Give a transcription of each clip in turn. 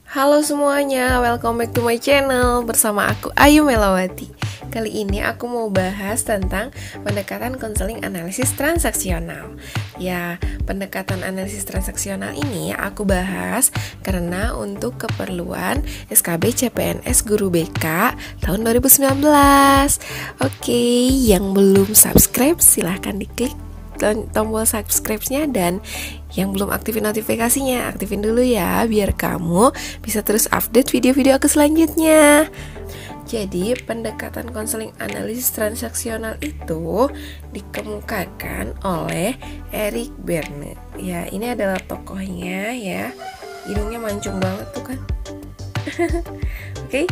Halo semuanya, welcome back to my channel. Bersama aku Ayu Melawati. Kali ini aku mau bahas tentang pendekatan konseling analisis transaksional. Ya, pendekatan analisis transaksional ini aku bahas karena untuk keperluan SKB CPNS Guru BK tahun 2019. Oke, yang belum subscribe silahkan diklik tombol subscribe-nya, dan yang belum aktifin notifikasinya, aktifin dulu ya, biar kamu bisa terus update video-video aku selanjutnya. Jadi, pendekatan konseling analisis transaksional itu dikemukakan oleh Eric Berne. Ya, ini adalah tokohnya ya. Hidungnya mancung banget tuh kan. Oke.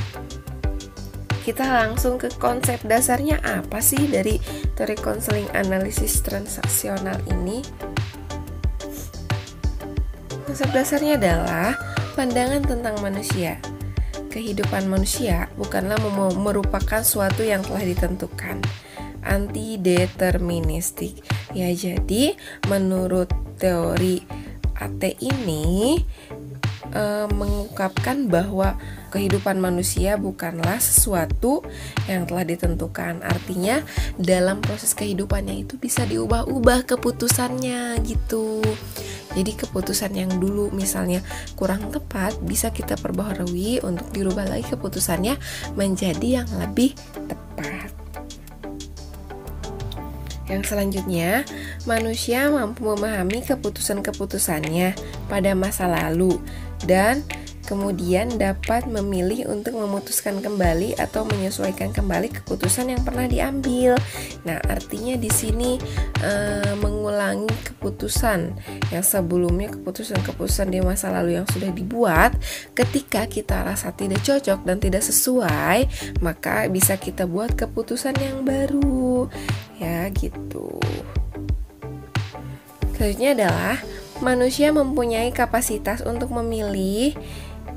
Kita langsung ke konsep dasarnya, apa sih dari teori konseling analisis transaksional ini? Konsep dasarnya adalah pandangan tentang manusia. Kehidupan manusia bukanlah merupakan suatu yang telah ditentukan, anti-deterministik. Ya, jadi menurut teori AT ini mengungkapkan bahwa kehidupan manusia bukanlah sesuatu yang telah ditentukan. Artinya dalam proses kehidupannya itu bisa diubah-ubah keputusannya gitu. Jadi keputusan yang dulu misalnya kurang tepat bisa kita perbaharui untuk dirubah lagi keputusannya menjadi yang lebih tepat. Yang selanjutnya, manusia mampu memahami keputusan-keputusannya pada masa lalu dan kemudian dapat memilih untuk memutuskan kembali atau menyesuaikan kembali keputusan yang pernah diambil. Nah, artinya di sini mengulangi keputusan yang sebelumnya, keputusan-keputusan di masa lalu yang sudah dibuat. Ketika kita rasa tidak cocok dan tidak sesuai, maka bisa kita buat keputusan yang baru. Ya, gitu. Selanjutnya adalah manusia mempunyai kapasitas untuk memilih,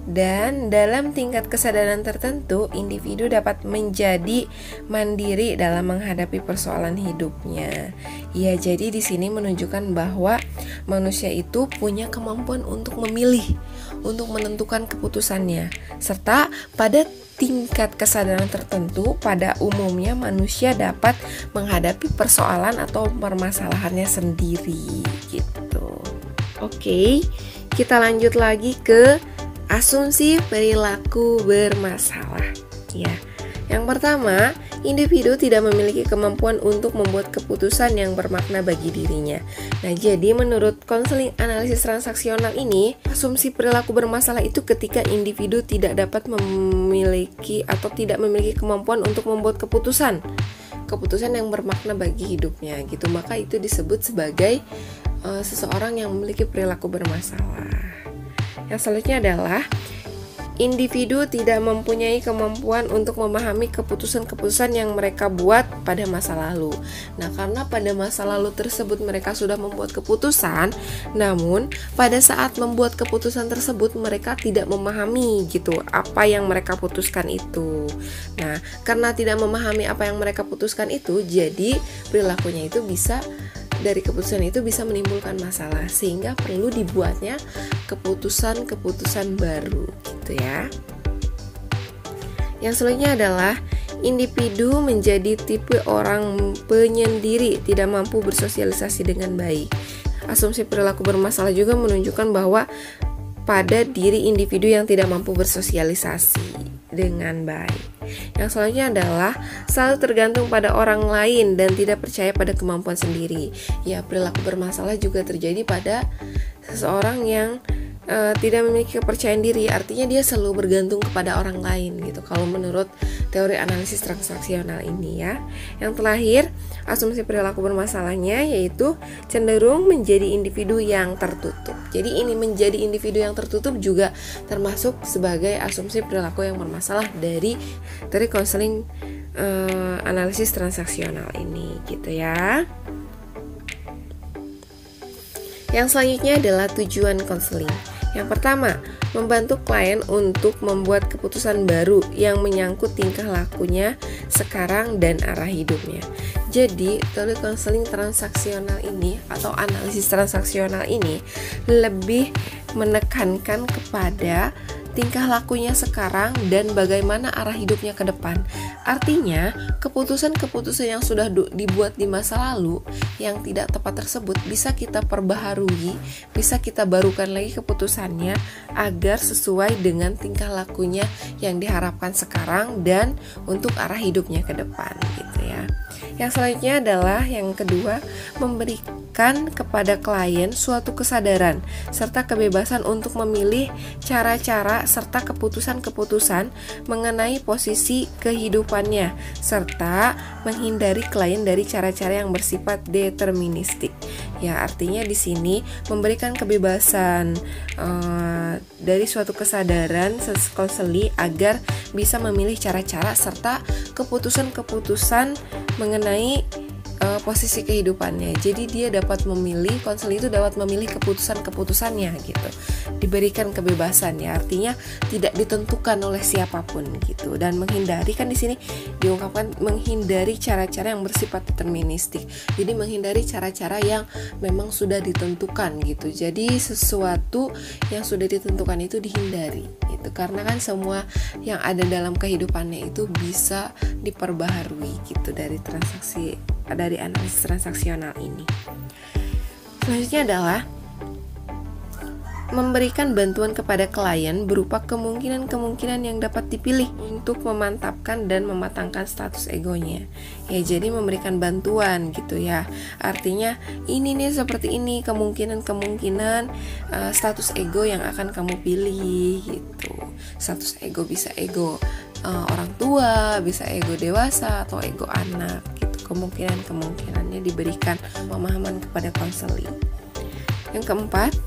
dan dalam tingkat kesadaran tertentu, individu dapat menjadi mandiri dalam menghadapi persoalan hidupnya. Ya, jadi di sini menunjukkan bahwa manusia itu punya kemampuan untuk memilih, untuk menentukan keputusannya, serta pada tingkat kesadaran tertentu, pada umumnya manusia dapat menghadapi persoalan atau permasalahannya sendiri gitu. Oke, kita lanjut lagi ke asumsi perilaku bermasalah. Ya, yang pertama, individu tidak memiliki kemampuan untuk membuat keputusan yang bermakna bagi dirinya. Nah, jadi menurut konseling analisis transaksional ini, asumsi perilaku bermasalah itu ketika individu tidak dapat memiliki atau tidak memiliki kemampuan untuk membuat keputusan yang bermakna bagi hidupnya gitu. Maka itu disebut sebagai seseorang yang memiliki perilaku bermasalah. Yang selanjutnya adalah individu tidak mempunyai kemampuan untuk memahami keputusan-keputusan yang mereka buat pada masa lalu. Nah, karena pada masa lalu tersebut mereka sudah membuat keputusan, namun pada saat membuat keputusan tersebut mereka tidak memahami gitu apa yang mereka putuskan itu. Nah, karena tidak memahami apa yang mereka putuskan itu, jadi perilakunya itu bisa, dari keputusan itu bisa menimbulkan masalah, sehingga perlu dibuatnya keputusan-keputusan baru gitu ya. Yang selanjutnya adalah individu menjadi tipe orang penyendiri, tidak mampu bersosialisasi dengan baik. Asumsi perilaku bermasalah juga menunjukkan bahwa pada diri individu yang tidak mampu bersosialisasi dengan baik. Yang selanjutnya adalah selalu tergantung pada orang lain dan tidak percaya pada kemampuan sendiri. Ya, perilaku bermasalah juga terjadi pada seseorang yang tidak memiliki kepercayaan diri. Artinya dia selalu bergantung kepada orang lain gitu, kalau menurut teori analisis transaksional ini ya. Yang terakhir, asumsi perilaku bermasalahnya yaitu cenderung menjadi individu yang tertutup. Jadi ini menjadi individu yang tertutup juga termasuk sebagai asumsi perilaku yang bermasalah dari teori konseling analisis transaksional ini gitu ya. Yang selanjutnya adalah tujuan konseling. Yang pertama, membantu klien untuk membuat keputusan baru yang menyangkut tingkah lakunya sekarang dan arah hidupnya. Jadi, teori konseling transaksional ini atau analisis transaksional ini lebih menekankan kepada tingkah lakunya sekarang dan bagaimana arah hidupnya ke depan. Artinya, keputusan-keputusan yang sudah dibuat di masa lalu yang tidak tepat tersebut bisa kita perbaharui, bisa kita barukan lagi keputusannya agar sesuai dengan tingkah lakunya yang diharapkan sekarang dan untuk arah hidupnya ke depan gitu ya. Yang selanjutnya adalah yang kedua, memberikan kepada klien suatu kesadaran serta kebebasan untuk memilih cara-cara serta keputusan-keputusan mengenai posisi kehidupannya serta menghindari klien dari cara-cara yang bersifat deterministik. Ya, artinya di sini memberikan kebebasan dari suatu kesadaran konseli agar bisa memilih cara-cara serta keputusan-keputusan mengenai posisi kehidupannya. Jadi dia dapat memilih, konseli itu dapat memilih keputusan-keputusannya gitu. Diberikan kebebasan ya, artinya tidak ditentukan oleh siapapun gitu. Dan menghindari, kan di sini diungkapkan menghindari cara-cara yang bersifat deterministik. Jadi menghindari cara-cara yang memang sudah ditentukan gitu. Jadi sesuatu yang sudah ditentukan itu dihindari gitu. Karena kan semua yang ada dalam kehidupannya itu bisa diperbaharui gitu dari analisis transaksional ini. Selanjutnya adalah memberikan bantuan kepada klien berupa kemungkinan-kemungkinan yang dapat dipilih untuk memantapkan dan mematangkan status egonya. Ya, jadi memberikan bantuan gitu ya. Artinya ini nih seperti ini kemungkinan-kemungkinan status ego yang akan kamu pilih gitu. Status ego bisa ego orang tua, bisa ego dewasa atau ego anak gitu. Kemungkinan-kemungkinannya diberikan pemahaman kepada konseli. Yang keempat,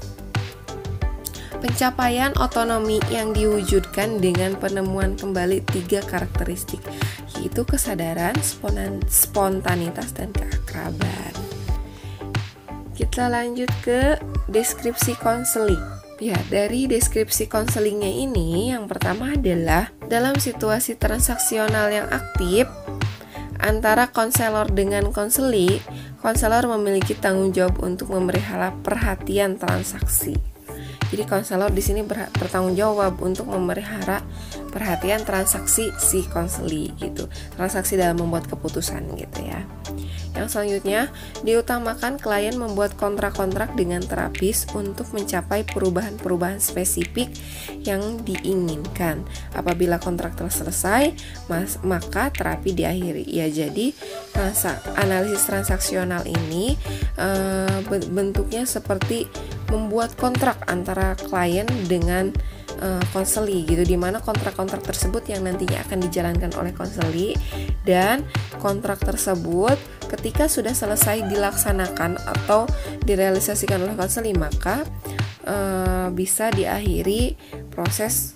pencapaian otonomi yang diwujudkan dengan penemuan kembali 3 karakteristik, yaitu kesadaran, spontanitas, dan keakraban. Kita lanjut ke deskripsi konseli. Ya, dari deskripsi konselingnya ini, yang pertama adalah dalam situasi transaksional yang aktif antara konselor dengan konseli, konselor memiliki tanggung jawab untuk memelihara perhatian transaksi. Jadi konselor di sini bertanggung jawab untuk memelihara perhatian transaksi si konseli gitu. Transaksi dalam membuat keputusan gitu ya. Yang selanjutnya, diutamakan klien membuat kontrak-kontrak dengan terapis untuk mencapai perubahan-perubahan spesifik yang diinginkan. Apabila kontrak telah selesai, maka terapi diakhiri. Ya, jadi analisis transaksional ini bentuknya seperti membuat kontrak antara klien dengan konseli gitu, dimana kontrak-kontrak tersebut yang nantinya akan dijalankan oleh konseli, dan kontrak tersebut ketika sudah selesai dilaksanakan atau direalisasikan oleh konseli, maka bisa diakhiri proses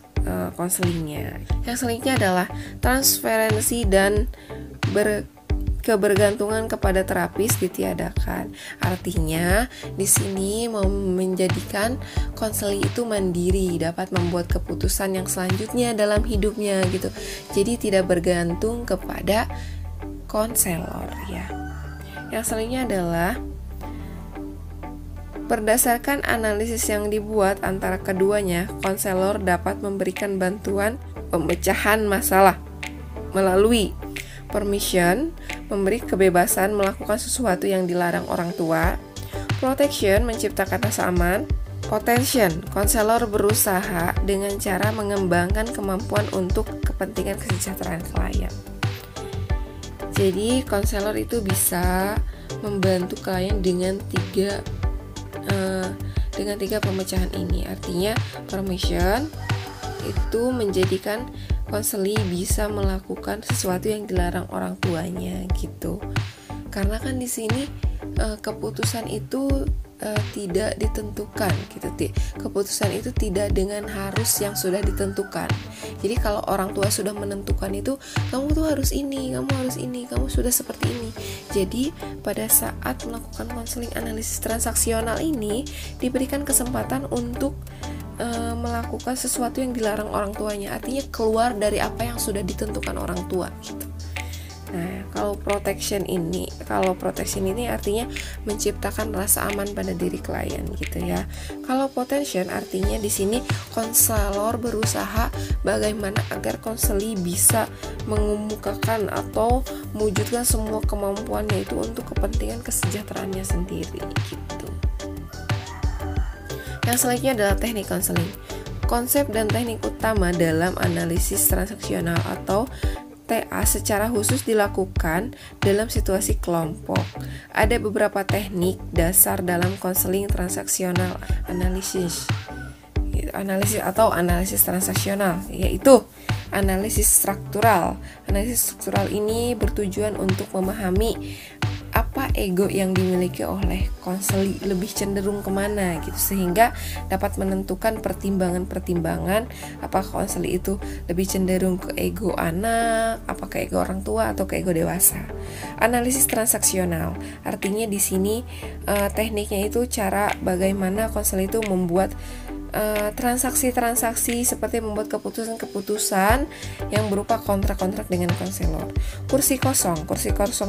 konselingnya. Yang selanjutnya adalah transferensi dan kebergantungan kepada terapis ditiadakan. Artinya di sini menjadikan konseli itu mandiri, dapat membuat keputusan yang selanjutnya dalam hidupnya gitu. Jadi tidak bergantung kepada konselor ya. Yang selanjutnya adalah berdasarkan analisis yang dibuat antara keduanya, konselor dapat memberikan bantuan pemecahan masalah melalui permission, memberi kebebasan melakukan sesuatu yang dilarang orang tua. Protection, menciptakan rasa aman. Potential, konselor berusaha dengan cara mengembangkan kemampuan untuk kepentingan kesejahteraan klien. Jadi konselor itu bisa membantu klien dengan tiga pemecahan ini. Artinya permission itu menjadikan konseli bisa melakukan sesuatu yang dilarang orang tuanya gitu. Karena kan di sini keputusan itu tidak ditentukan gitu. Keputusan itu tidak dengan harus yang sudah ditentukan. Jadi kalau orang tua sudah menentukan itu, kamu tuh harus ini, kamu harus ini, kamu sudah seperti ini. Jadi pada saat melakukan konseling analisis transaksional ini diberikan kesempatan untuk melakukan sesuatu yang dilarang orang tuanya. Artinya keluar dari apa yang sudah ditentukan orang tua gitu. Nah, kalau protection ini artinya menciptakan rasa aman pada diri klien gitu ya. Kalau potential artinya di sini konselor berusaha bagaimana agar konseli bisa mengemukakan atau mewujudkan semua kemampuannya itu untuk kepentingan kesejahteraannya sendiri gitu. Yang selanjutnya adalah teknik konseling. Konsep dan teknik utama dalam analisis transaksional atau TA secara khusus dilakukan dalam situasi kelompok. Ada beberapa teknik dasar dalam konseling transaksional analisis atau analisis transaksional, yaitu analisis struktural. Analisis struktural ini bertujuan untuk memahami apa ego yang dimiliki oleh konseli lebih cenderung kemana gitu, sehingga dapat menentukan pertimbangan-pertimbangan apakah konseli itu lebih cenderung ke ego anak, apa ke ego orang tua atau ke ego dewasa. Analisis transaksional artinya di sini tekniknya itu cara bagaimana konseli itu membuat transaksi-transaksi seperti membuat keputusan-keputusan yang berupa kontrak-kontrak dengan konselor. Kursi kosong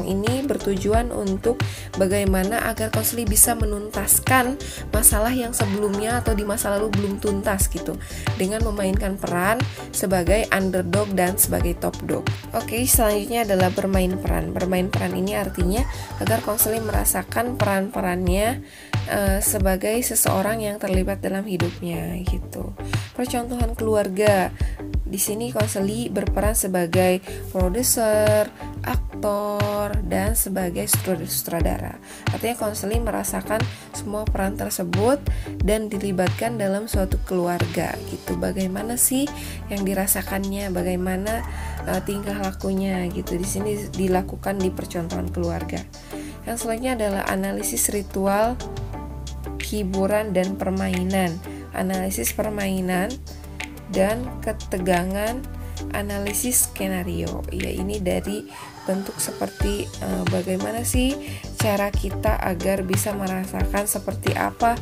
ini bertujuan untuk bagaimana agar konseli bisa menuntaskan masalah yang sebelumnya atau di masa lalu belum tuntas gitu, dengan memainkan peran sebagai underdog dan sebagai top dog. Oke, selanjutnya adalah bermain peran. Bermain peran ini artinya agar konseli merasakan peran-perannya sebagai seseorang yang terlibat dalam hidupnya gitu. Percontohan keluarga. Di sini konseli berperan sebagai produser, aktor, dan sebagai sutradara. Artinya konseli merasakan semua peran tersebut dan dilibatkan dalam suatu keluarga gitu. Bagaimana sih yang dirasakannya, bagaimana tingkah lakunya gitu. Di sini dilakukan di percontohan keluarga. Yang selanjutnya adalah analisis ritual, hiburan, dan permainan. Analisis permainan dan ketegangan, analisis skenario. Ya, ini dari bentuk seperti bagaimana sih cara kita agar bisa merasakan seperti apa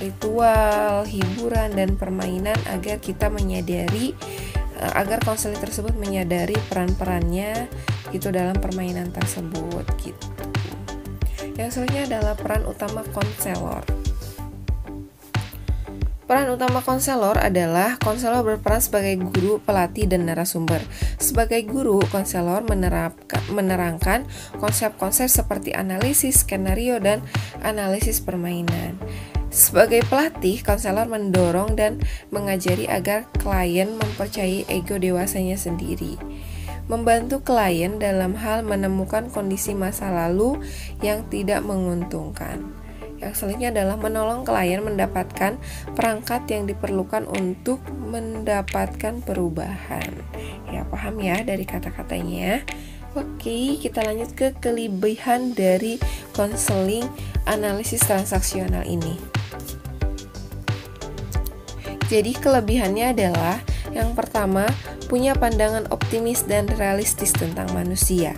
ritual, hiburan, dan permainan agar kita menyadari agar konselor tersebut menyadari peran-perannya gitu dalam permainan tersebut gitu. Yang selanjutnya adalah peran utama konselor. Peran utama konselor adalah konselor berperan sebagai guru, pelatih, dan narasumber. Sebagai guru, konselor menerangkan konsep-konsep seperti analisis skenario dan analisis permainan. Sebagai pelatih, konselor mendorong dan mengajari agar klien mempercayai ego dewasanya sendiri. Membantu klien dalam hal menemukan kondisi masa lalu yang tidak menguntungkan. Yang selanjutnya adalah menolong klien mendapatkan perangkat yang diperlukan untuk mendapatkan perubahan. Ya, paham ya dari kata-katanya. Oke, kita lanjut ke kelebihan dari konseling analisis transaksional ini. Jadi kelebihannya adalah yang pertama, punya pandangan optimis dan realistis tentang manusia.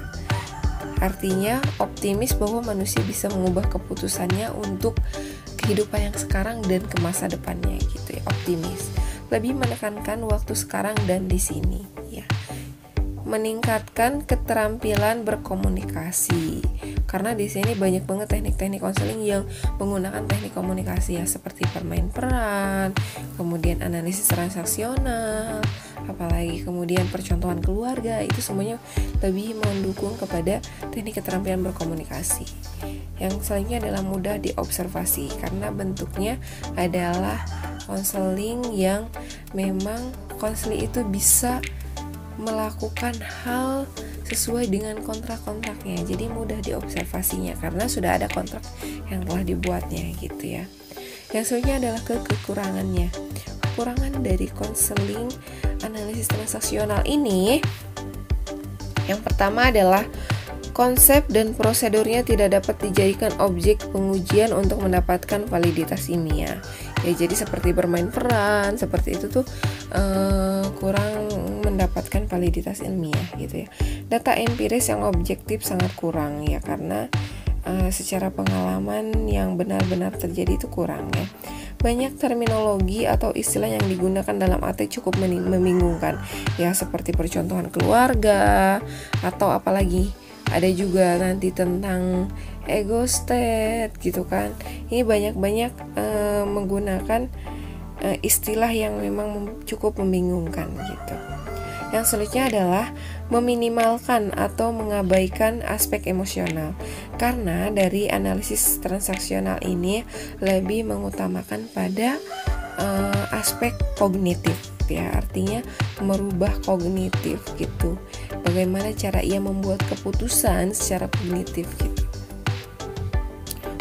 Artinya optimis bahwa manusia bisa mengubah keputusannya untuk kehidupan yang sekarang dan ke masa depannya gitu ya, optimis. Lebih menekankan waktu sekarang dan di sini ya. Meningkatkan keterampilan berkomunikasi. Karena di sini banyak banget teknik-teknik konseling yang menggunakan teknik komunikasi ya, seperti bermain peran, kemudian analisis transaksional, apalagi kemudian percontohan keluarga, itu semuanya lebih mendukung kepada teknik keterampilan berkomunikasi. Yang selanjutnya adalah mudah diobservasi karena bentuknya adalah konseling yang memang konseling itu bisa melakukan hal sesuai dengan kontrak-kontraknya, jadi mudah diobservasinya karena sudah ada kontrak yang telah dibuatnya gitu ya. Yang selanjutnya adalah kekurangannya. Kekurangan dari konseling analisis transaksional ini, yang pertama adalah konsep dan prosedurnya tidak dapat dijadikan objek pengujian untuk mendapatkan validitas ilmiah. Ya, jadi seperti bermain peran, seperti itu tuh kurang mendapatkan validitas ilmiah gitu ya. Data empiris yang objektif sangat kurang ya, karena secara pengalaman yang benar-benar terjadi itu kurang ya. banyak terminologi atau istilah yang digunakan dalam arti cukup membingungkan, ya seperti percontohan keluarga atau apalagi ada juga nanti tentang ego state gitu kan. Ini banyak-banyak menggunakan istilah yang memang cukup membingungkan gitu. Yang selanjutnya adalah meminimalkan atau mengabaikan aspek emosional, karena dari analisis transaksional ini lebih mengutamakan pada aspek kognitif, ya artinya merubah kognitif gitu, bagaimana cara ia membuat keputusan secara kognitif gitu.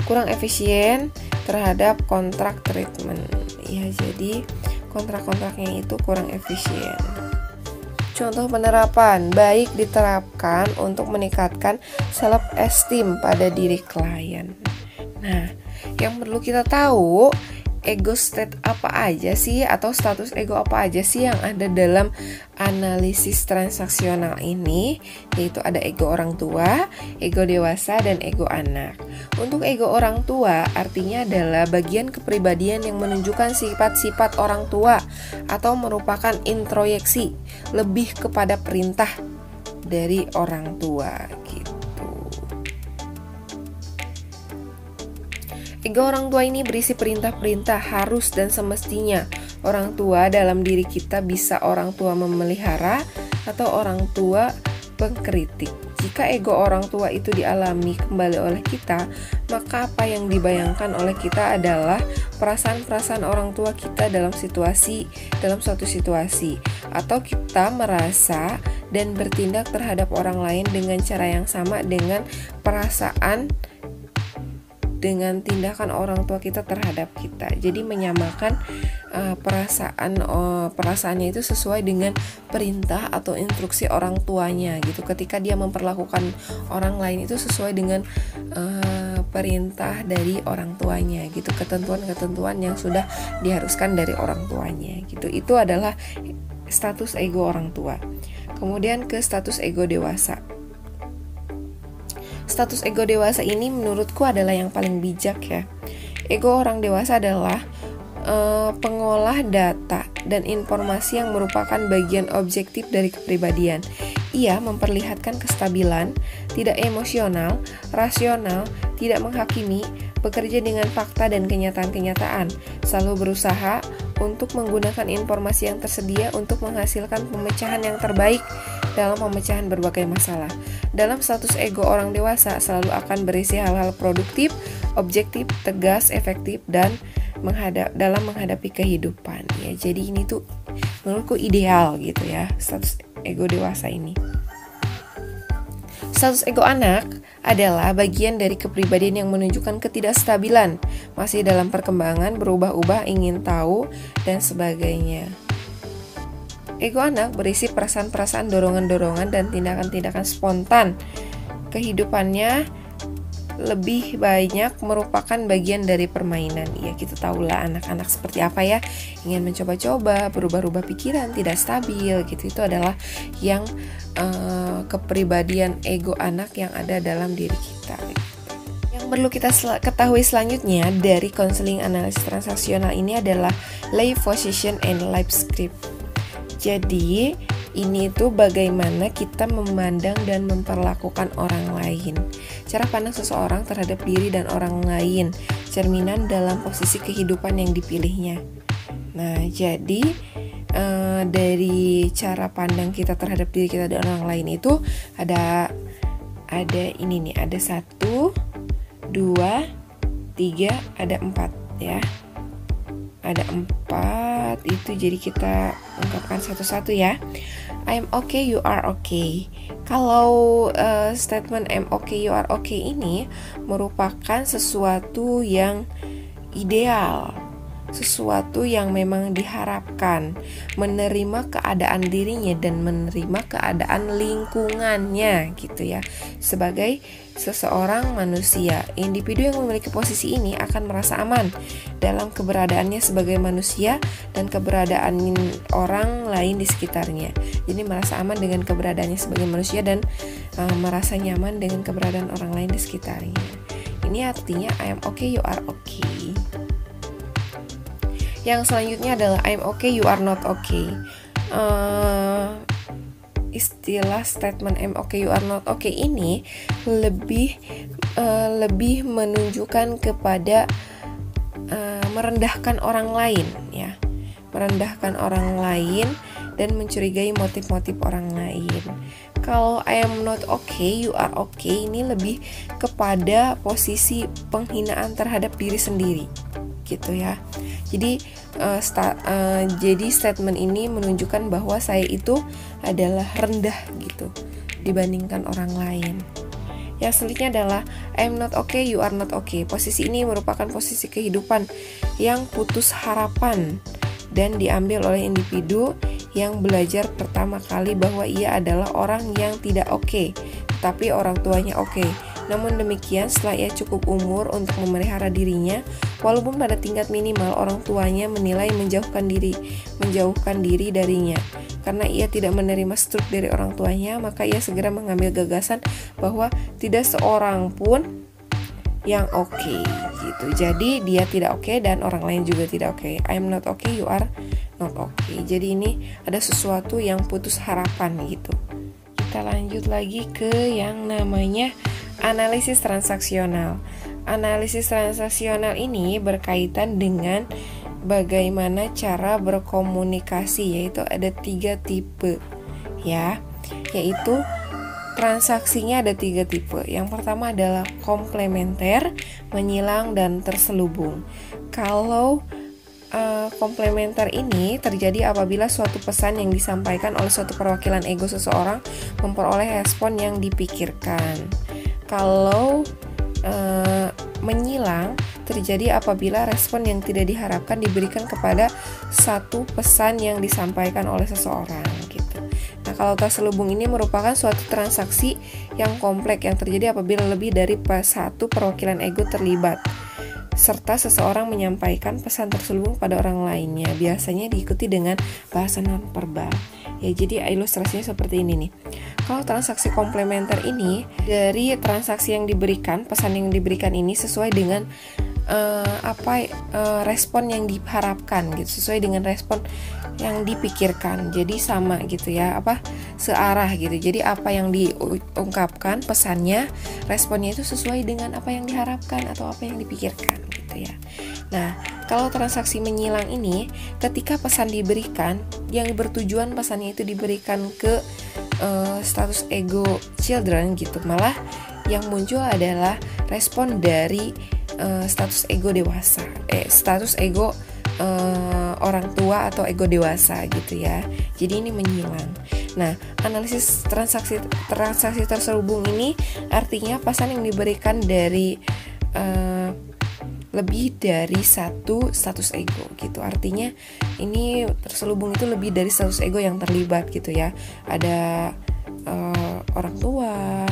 Kurang efisien terhadap kontrak treatment, ya jadi kontrak-kontraknya itu kurang efisien. Contoh penerapan, baik diterapkan untuk meningkatkan self-esteem pada diri klien. Nah, yang perlu kita tahu, ego state apa aja sih atau status ego apa aja sih yang ada dalam analisis transaksional ini, yaitu ada ego orang tua, ego dewasa, dan ego anak. Untuk ego orang tua artinya adalah bagian kepribadian yang menunjukkan sifat-sifat orang tua atau merupakan introyeksi lebih kepada perintah dari orang tua gitu. Ego orang tua ini berisi perintah-perintah harus dan semestinya. Orang tua dalam diri kita bisa orang tua memelihara atau orang tua pengkritik. Jika ego orang tua itu dialami kembali oleh kita, maka apa yang dibayangkan oleh kita adalah perasaan-perasaan orang tua kita dalam suatu situasi, atau kita merasa dan bertindak terhadap orang lain dengan cara yang sama dengan perasaan dengan tindakan orang tua kita terhadap kita. Jadi menyamakan perasaannya itu sesuai dengan perintah atau instruksi orang tuanya gitu. Ketika dia memperlakukan orang lain itu sesuai dengan perintah dari orang tuanya gitu, ketentuan-ketentuan yang sudah diharuskan dari orang tuanya gitu. Itu adalah status ego orang tua. Kemudian ke status ego dewasa. Status ego dewasa ini menurutku adalah yang paling bijak ya. Ego orang dewasa adalah pengolah data dan informasi yang merupakan bagian objektif dari kepribadian. Ia memperlihatkan kestabilan, tidak emosional, rasional, tidak menghakimi, bekerja dengan fakta dan kenyataan-kenyataan, selalu berusaha untuk menggunakan informasi yang tersedia untuk menghasilkan pemecahan yang terbaik dalam pemecahan berbagai masalah. Dalam status ego orang dewasa selalu akan berisi hal-hal produktif, objektif, tegas, efektif, dan dalam menghadapi kehidupan. Ya, jadi ini tuh menurutku ideal gitu ya, status ego dewasa ini. Status ego anak adalah bagian dari kepribadian yang menunjukkan ketidakstabilan, masih dalam perkembangan, berubah-ubah, ingin tahu, dan sebagainya. Ego anak berisi perasaan-perasaan, dorongan-dorongan, dan tindakan-tindakan spontan. Kehidupannya lebih banyak merupakan bagian dari permainan. Ya, kita tahulah anak-anak seperti apa ya, ingin mencoba-coba, berubah-ubah pikiran, tidak stabil gitu. Itu adalah yang kepribadian ego anak yang ada dalam diri kita. Yang perlu kita ketahui selanjutnya dari konseling analisis transaksional ini adalah life position and life script. Jadi ini tuh bagaimana kita memandang dan memperlakukan orang lain. Cara pandang seseorang terhadap diri dan orang lain, cerminan dalam posisi kehidupan yang dipilihnya. Nah, jadi dari cara pandang kita terhadap diri kita dan orang lain itu ada ini nih, ada 1, 2, 3, ada 4 ya. Ada 4 itu, jadi kita ungkapkan satu-satu ya. I'm okay, you are okay. Kalau statement I'm okay, you are okay ini merupakan sesuatu yang ideal, sesuatu yang memang diharapkan, menerima keadaan dirinya dan menerima keadaan lingkungannya gitu ya. Sebagai seseorang manusia, individu yang memiliki posisi ini akan merasa aman dalam keberadaannya sebagai manusia dan keberadaan orang lain di sekitarnya. Jadi merasa aman dengan keberadaannya sebagai manusia dan merasa nyaman dengan keberadaan orang lain di sekitarnya. Ini artinya I am okay, you are okay. Yang selanjutnya adalah I'm okay, you are not okay. Istilah statement I'm okay, you are not okay ini lebih menunjukkan kepada merendahkan orang lain, ya, merendahkan orang lain dan mencurigai motif-motif orang lain. Kalau I am not okay, you are okay ini lebih kepada posisi penghinaan terhadap diri sendiri, gitu ya. Jadi jadi statement ini menunjukkan bahwa saya itu adalah rendah gitu dibandingkan orang lain. Yang selanjutnya adalah I'm not okay, you are not okay. Posisi ini merupakan posisi kehidupan yang putus harapan dan diambil oleh individu yang belajar pertama kali bahwa ia adalah orang yang tidak oke, tetapi orang tuanya oke. Namun demikian, setelah ia cukup umur untuk memelihara dirinya, walaupun pada tingkat minimal orang tuanya menilai menjauhkan diri darinya. Karena ia tidak menerima struk dari orang tuanya, maka ia segera mengambil gagasan bahwa tidak seorang pun yang oke, gitu. Jadi dia tidak oke dan orang lain juga tidak oke. I'm not okay, you are not okay. Jadi ini ada sesuatu yang putus harapan gitu. Kita lanjut lagi ke yang namanya analisis transaksional. Analisis transaksional ini berkaitan dengan bagaimana cara berkomunikasi, yaitu ada 3 tipe, ya, yaitu transaksinya ada 3 tipe. Yang pertama adalah komplementer, menyilang, dan terselubung. Kalau komplementer ini terjadi apabila suatu pesan yang disampaikan oleh suatu perwakilan ego seseorang memperoleh respon yang dipikirkan. Kalau menyilang terjadi apabila respon yang tidak diharapkan diberikan kepada satu pesan yang disampaikan oleh seseorang, gitu. Nah, kalau terselubung ini merupakan suatu transaksi yang kompleks yang terjadi apabila lebih dari satu perwakilan ego terlibat, serta seseorang menyampaikan pesan terselubung pada orang lainnya. Biasanya diikuti dengan bahasa nonverbal. Ya, jadi ilustrasinya seperti ini nih. Kalau transaksi komplementer ini dari transaksi yang diberikan, pesan yang diberikan ini sesuai dengan respon yang diharapkan gitu, sesuai dengan respon yang dipikirkan. Jadi sama gitu ya, searah gitu. Jadi apa yang diungkapkan pesannya, responnya itu sesuai dengan apa yang diharapkan atau apa yang dipikirkan gitu ya. Nah, kalau transaksi menyilang ini, ketika pesan diberikan, yang bertujuan pesannya itu diberikan ke status ego children gitu, malah yang muncul adalah respon dari status ego dewasa, status ego orang tua atau ego dewasa gitu ya. Jadi ini menyilang. Nah, analisis transaksi terselubung ini artinya pesan yang diberikan dari lebih dari satu status ego gitu. Artinya ini terselubung itu lebih dari status ego yang terlibat gitu ya. Ada orang tua,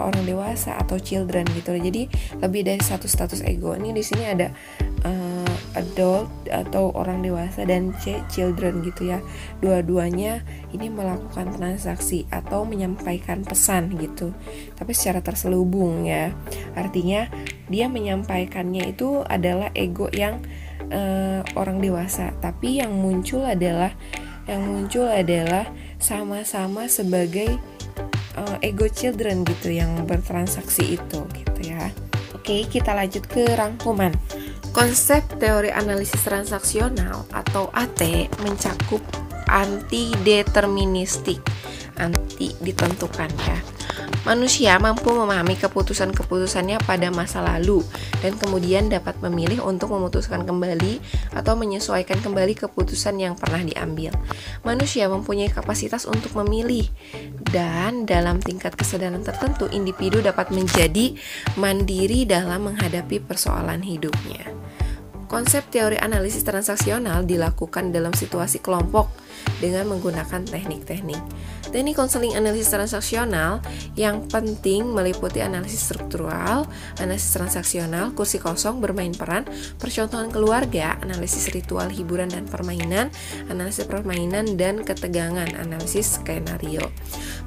orang dewasa atau children gitu. Jadi lebih dari satu status ego. Ini di sini ada adult atau orang dewasa dan children gitu ya. Dua-duanya ini melakukan transaksi atau menyampaikan pesan gitu. Tapi secara terselubung ya. Artinya dia menyampaikannya itu adalah ego yang orang dewasa, tapi yang muncul adalah sama-sama sebagai ego children gitu yang bertransaksi itu gitu ya. Oke, kita lanjut ke rangkuman. Konsep teori analisis transaksional atau AT mencakup anti-deterministik, anti ditentukan ya. Manusia mampu memahami keputusan-keputusannya pada masa lalu dan kemudian dapat memilih untuk memutuskan kembali atau menyesuaikan kembali keputusan yang pernah diambil. Manusia mempunyai kapasitas untuk memilih dan dalam tingkat kesadaran tertentu individu dapat menjadi mandiri dalam menghadapi persoalan hidupnya. Konsep teori analisis transaksional dilakukan dalam situasi kelompok dengan menggunakan teknik-teknik. Teknik konseling analisis transaksional yang penting meliputi analisis struktural, analisis transaksional, kursi kosong, bermain peran, percontohan keluarga, analisis ritual hiburan dan permainan, analisis permainan dan ketegangan, analisis skenario.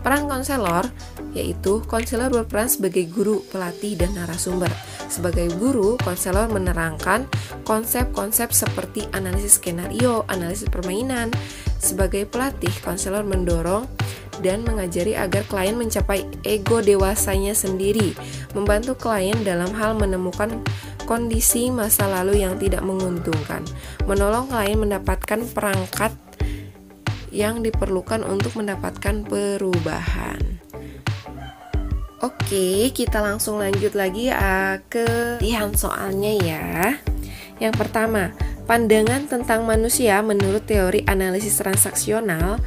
Peran konselor yaitu konselor berperan sebagai guru, pelatih, dan narasumber. Sebagai guru, konselor menerangkan konsep-konsep seperti analisis skenario, analisis permainan. Sebagai pelatih, konselor mendorong dan mengajari agar klien mencapai ego dewasanya sendiri, membantu klien dalam hal menemukan kondisi masa lalu yang tidak menguntungkan, menolong klien mendapatkan perangkat yang diperlukan untuk mendapatkan perubahan. Oke, kita langsung lanjut lagi ke latihan soalnya ya. Yang pertama, pandangan tentang manusia menurut teori analisis transaksional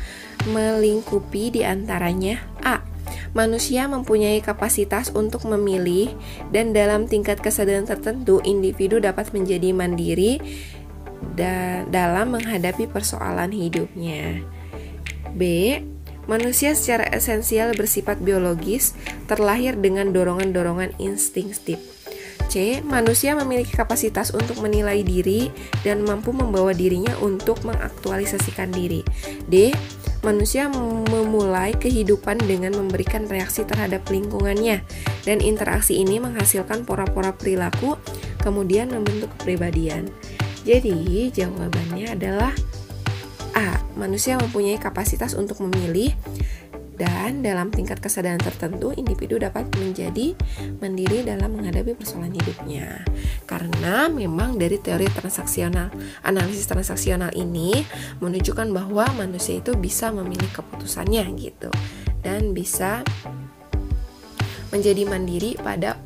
melingkupi diantaranya A. Manusia mempunyai kapasitas untuk memilih dan dalam tingkat kesadaran tertentu individu dapat menjadi mandiri dalam menghadapi persoalan hidupnya. B. Manusia secara esensial bersifat biologis, terlahir dengan dorongan-dorongan instinktif. C. Manusia memiliki kapasitas untuk menilai diri dan mampu membawa dirinya untuk mengaktualisasikan diri. D. Manusia memulai kehidupan dengan memberikan reaksi terhadap lingkungannya, dan interaksi ini menghasilkan pora-pora perilaku, kemudian membentuk kepribadian. Jadi, jawabannya adalah A. Manusia mempunyai kapasitas untuk memilih dan dalam tingkat kesadaran tertentu individu dapat menjadi mandiri dalam menghadapi persoalan hidupnya. Karena memang dari teori transaksional, analisis transaksional ini menunjukkan bahwa manusia itu bisa memilih keputusannya gitu dan bisa menjadi mandiri pada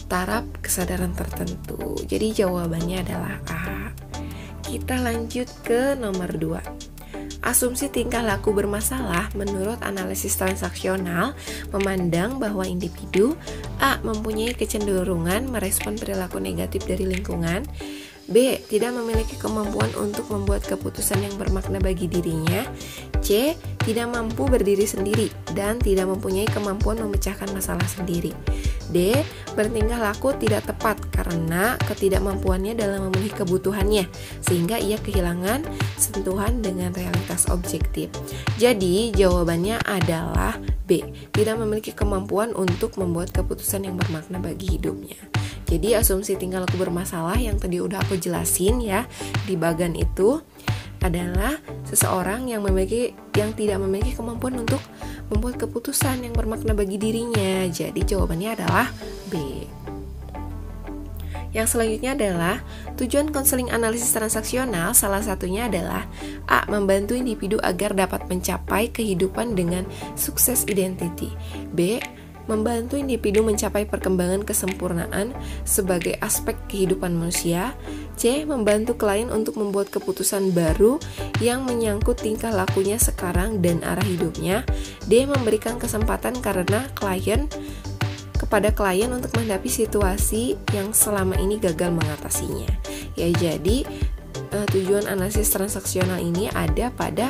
taraf kesadaran tertentu. Jadi jawabannya adalah A. Kita lanjut ke nomor 2. Asumsi tingkah laku bermasalah menurut analisis transaksional memandang bahwa individu A. mempunyai kecenderungan merespon perilaku negatif dari lingkungan, B. tidak memiliki kemampuan untuk membuat keputusan yang bermakna bagi dirinya, C. tidak mampu berdiri sendiri dan tidak mempunyai kemampuan memecahkan masalah sendiri, D. bertingkah laku tidak tepat karena ketidakmampuannya dalam memenuhi kebutuhannya sehingga ia kehilangan sentuhan dengan realitas objektif. Jadi jawabannya adalah B. tidak memiliki kemampuan untuk membuat keputusan yang bermakna bagi hidupnya. Jadi asumsi tingkah laku bermasalah yang tadi udah aku jelasin ya di bagan itu adalah seseorang yang tidak memiliki kemampuan untuk membuat keputusan yang bermakna bagi dirinya. Jadi jawabannya adalah B. Yang selanjutnya adalah tujuan konseling analisis transaksional, salah satunya adalah A. membantu individu agar dapat mencapai kehidupan dengan sukses identity, B. membantu individu mencapai perkembangan kesempurnaan sebagai aspek kehidupan manusia, C. membantu klien untuk membuat keputusan baru yang menyangkut tingkah lakunya sekarang dan arah hidupnya, D. memberikan kesempatan kepada klien untuk menghadapi situasi yang selama ini gagal mengatasinya. Ya, jadi tujuan analisis transaksional ini ada pada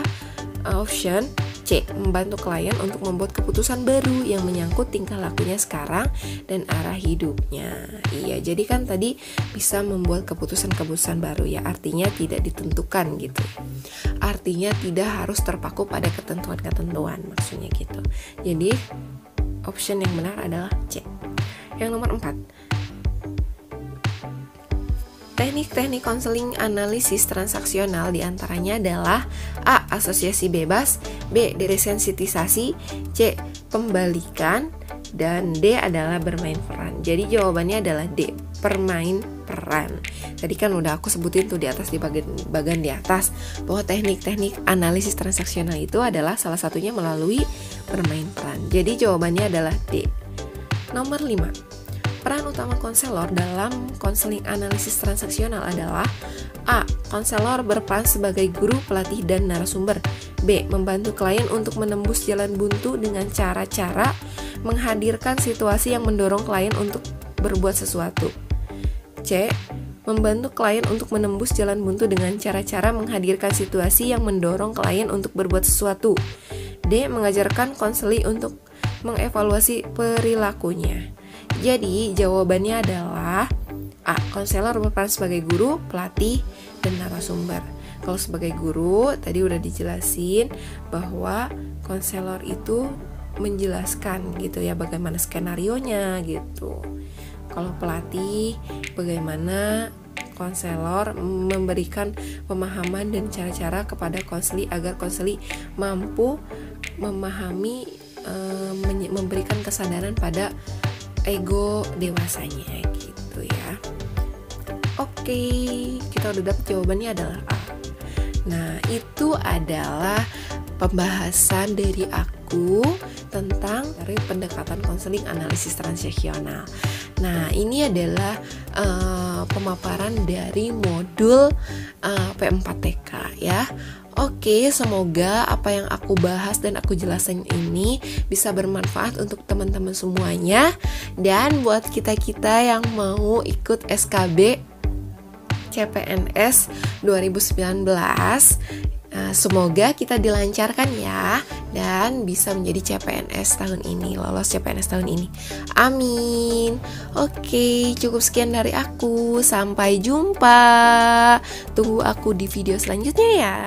option C. membantu klien untuk membuat keputusan baru yang menyangkut tingkah lakunya sekarang dan arah hidupnya. Iya, jadi kan tadi bisa membuat keputusan-keputusan baru ya, artinya tidak ditentukan gitu. Artinya tidak harus terpaku pada ketentuan-ketentuan, maksudnya gitu. Jadi option yang benar adalah C. Yang nomor 4. Teknik-teknik konseling analisis transaksional diantaranya adalah A. asosiasi bebas, B. desensitisasi, C. pembalikan, dan D adalah bermain peran. Jadi jawabannya adalah D. bermain peran. Tadi kan udah aku sebutin tuh di atas, di bagian di atas, bahwa teknik-teknik analisis transaksional itu adalah salah satunya melalui bermain peran. Jadi jawabannya adalah D. Nomor 5. Peran utama konselor dalam konseling analisis transaksional adalah A. konselor berperan sebagai guru, pelatih, dan narasumber, B. membantu klien untuk menembus jalan buntu dengan cara-cara menghadirkan situasi yang mendorong klien untuk berbuat sesuatu, C. membantu klien untuk menembus jalan buntu dengan cara-cara menghadirkan situasi yang mendorong klien untuk berbuat sesuatu, D. mengajarkan konseli untuk mengevaluasi perilakunya. Jadi jawabannya adalah A. konselor berperan sebagai guru, pelatih, dan narasumber. Kalau sebagai guru tadi udah dijelasin bahwa konselor itu menjelaskan gitu ya bagaimana skenarionya gitu. kalau pelatih, bagaimana konselor memberikan pemahaman dan cara-cara kepada konseli agar konseli mampu memahami, memberikan kesadaran pada ego dewasanya gitu ya. Oke, kita udah dapet jawabannya adalah A. Nah, itu adalah pembahasan dari aku tentang dari pendekatan konseling analisis transaksional. Nah, ini adalah pemaparan dari modul P4TK ya. Oke, semoga apa yang aku bahas dan aku jelasin ini bisa bermanfaat untuk teman-teman semuanya. Dan buat kita-kita yang mau ikut SKB CPNS 2019, semoga kita dilancarkan ya dan bisa menjadi CPNS tahun ini, lolos CPNS tahun ini. Amin. Oke, cukup sekian dari aku. Sampai jumpa. Tunggu aku di video selanjutnya ya.